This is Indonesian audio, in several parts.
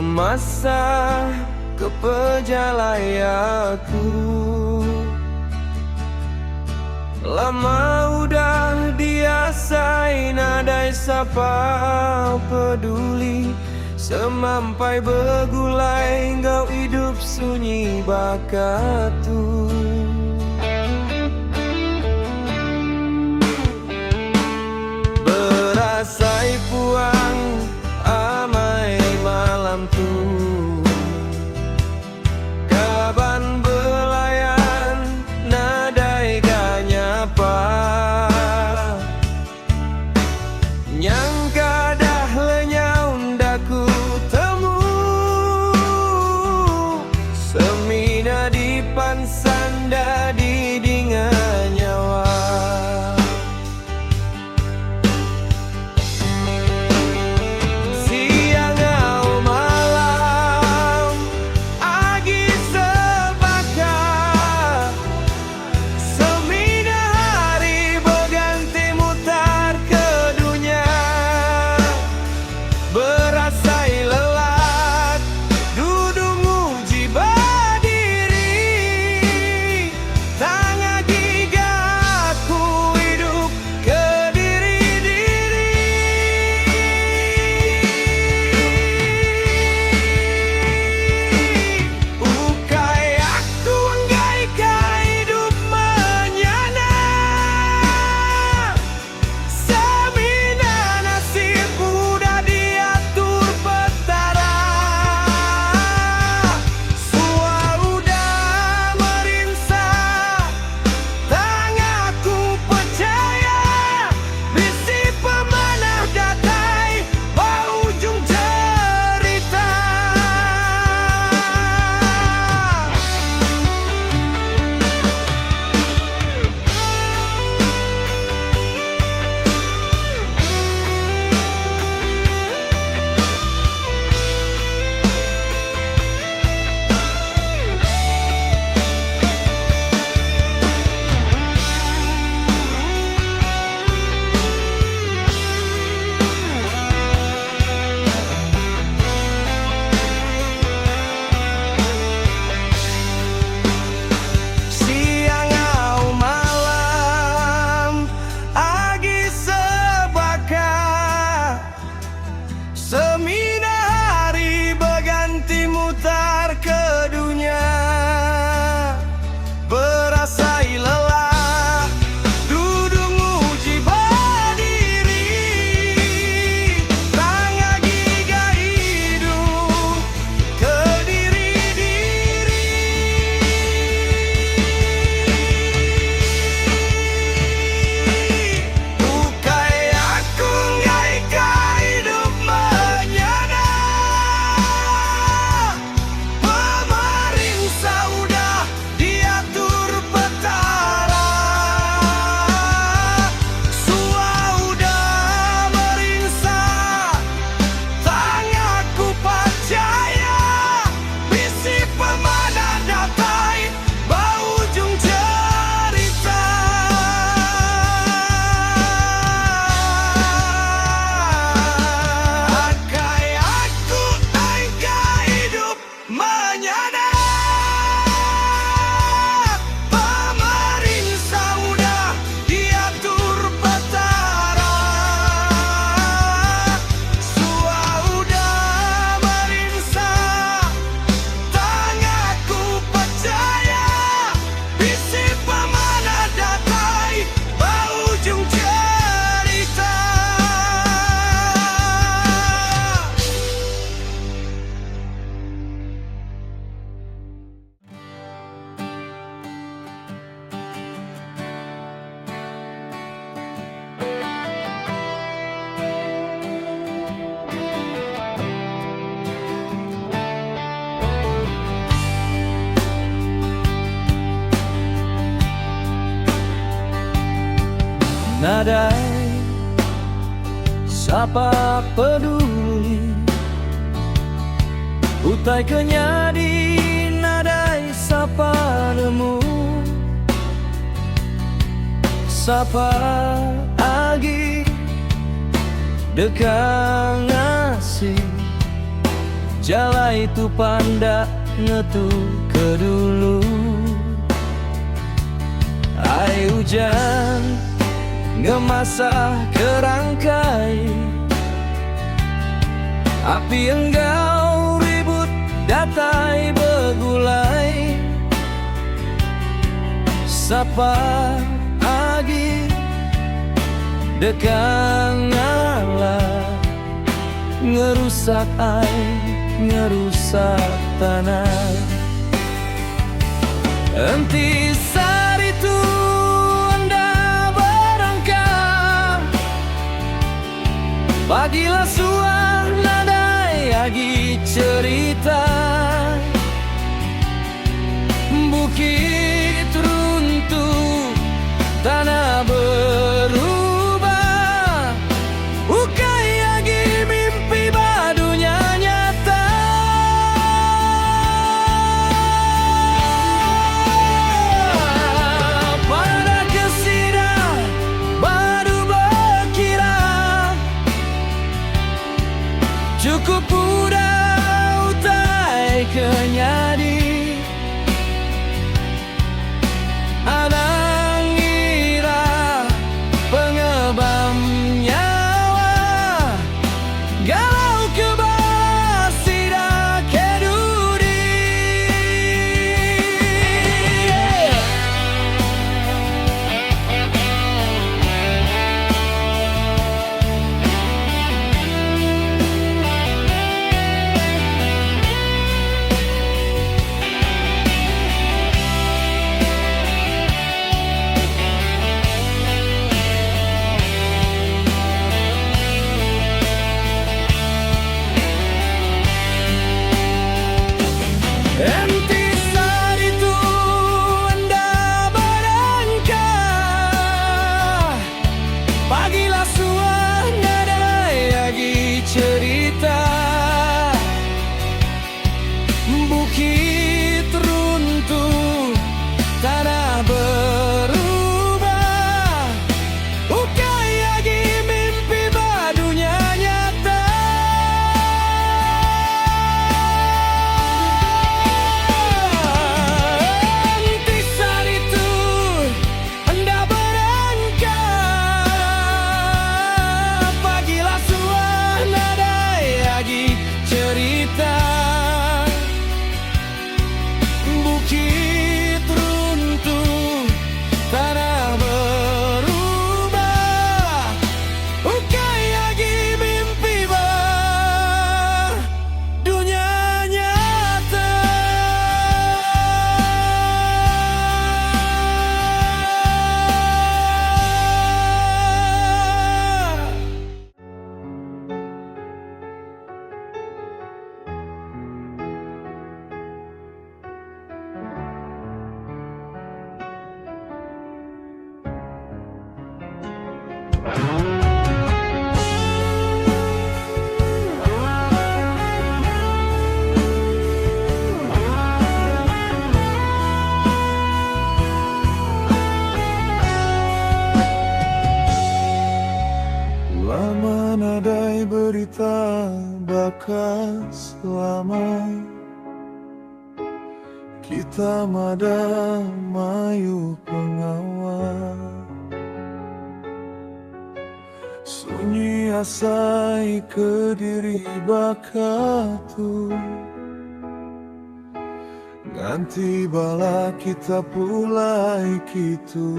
masa kepejalayaku. Lama udah diasain nadai sapa peduli, semampai begulai engkau hidup sunyi bakatu. Berasai puang amai malam tuh, kaban belayan nadai ganyapa, nyangka dah lenyau ndaku temu, semina di pansanda di dengan nyawa. Semina hari berganti mutar ke dunia, berasai lelah duduk uji berdiri, tangga giga hidup ke diri-diri. Bukai aku ngaikan hidup menyana, pemerintah udah diatur petara, sua udah merinsah, tangaku percaya, bisi pemana datai baujung cerita. Akai aku tangga hidup menyana, pemerintah udah diatur petara, sua udah merinsah, tangaku percaya, bisi pemana datai baujung cerita. Nadai sapa peduli, utai kenyadi nadai sapa nemu, sapa agi dekang ngasih, jala itu panda ngetu kedulu. Air hujan ngemasah kerangkai, api enggau ribut datai begulai. Sapa agi dekang Allah, ngerusak air, ngerusak tanah. Enti saritu anda berangkat, pagilah suara agi cerita. Bukit runtuh, tanah berubah, ukai agi mimpi badunya nyata. Pada kesida baru berkira, cukup udah utai kenyadi. Anang ira pengebam nyawa, galau ke bawah sida kedudi. Enti saritu anda berangkat, pagilah suara agi cerita. Bukit runtuh, tanah berubah, ukai agi mimpi badunya nyata. Bukit runtuh, tanah berubah, ukai agi mimpi badunya nyata. Lama nadai berita bakas lama, kita mada mayu pengawal. Sunyi asai ke diri bakatu, nganti bala kita pulai kitu.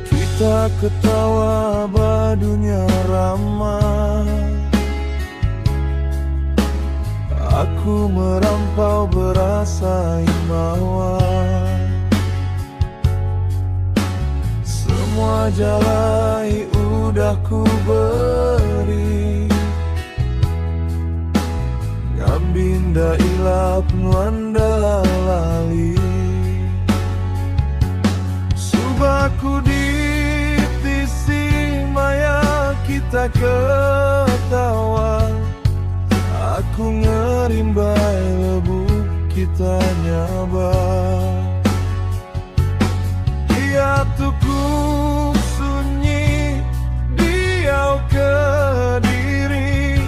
Kita ketawa badunya ramah, aku merampau berasa imawa. Semua jalai udah ku beri, ngambinda ilap nuanda lali. Subaku di tisi maya kita ketawa, aku ngerimbai lebu kita nyabar. Dia tuku sunyi, dia ke diri,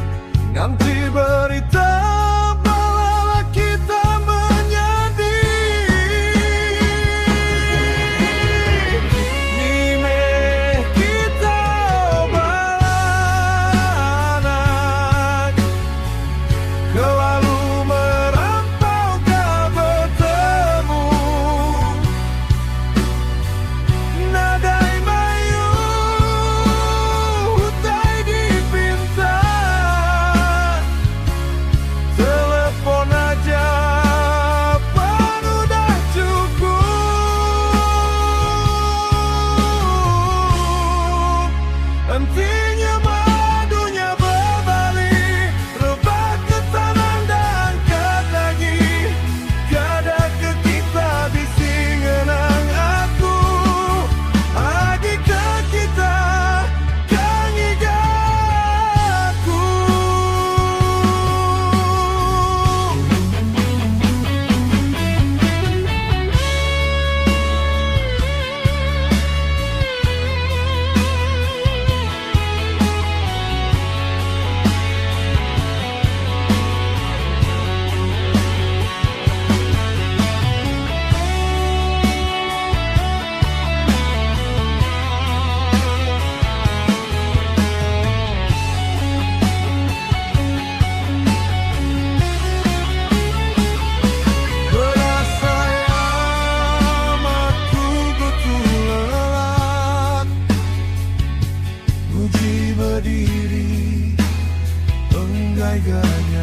teiganya